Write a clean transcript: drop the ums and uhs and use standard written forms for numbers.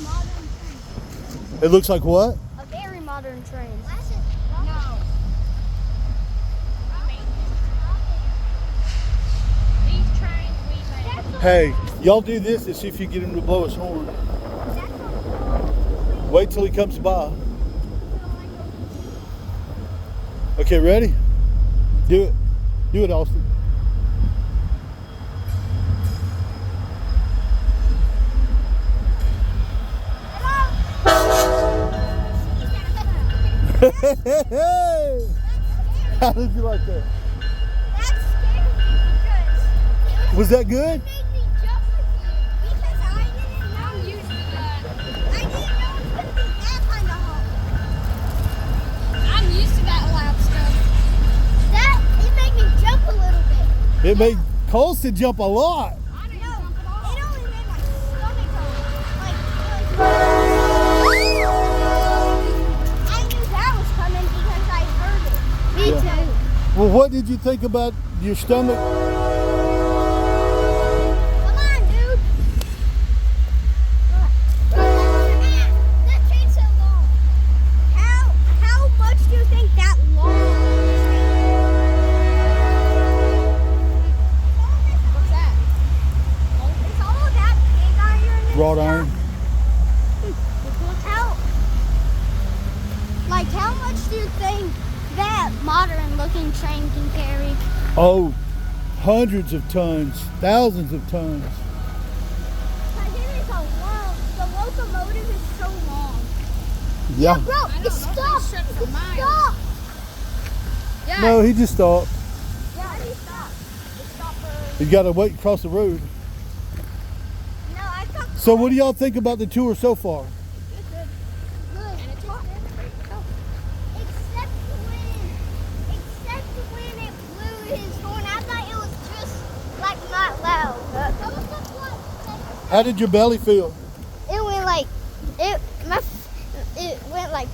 modern train. It looks like what? A very modern train. No. These trains we made. Hey, y'all do this and see if you get him to blow his horn. Wait till he comes by. Okay, ready? Do it. Do it, Austin. How did you like that? That scared me because Was that good? it made me jump with you because I didn't know. I'm used to that. I didn't know it was going to be that kind of hard. I'm used to that loud stuff. It made me jump a little bit. It made Colston jump a lot. I didn't No, jump at all. it only made my stomach hurt. I knew that was coming because I heard it. Me Yeah. too. Well, what did you think about your stomach? Come on, dude. That train's so long. How much do you think that long? What's that? Is all of that big iron? and Wrought stuff? iron. How much do you think that modern looking train can carry? Oh, hundreds of tons, thousands of tons. Because it is a long, the locomotive is so long. Yeah. Bro, I know, it's those stopped. things stretch for It's miles. stopped. Yeah. No, he just stopped. Yeah, it stopped. It stopped for... You got to wait across the road. No, I thought... So what do y'all think about the tour so far? Good. And it's hot. Except when it blew his horn. I thought it was just like not loud. How did your belly feel? It went like it went like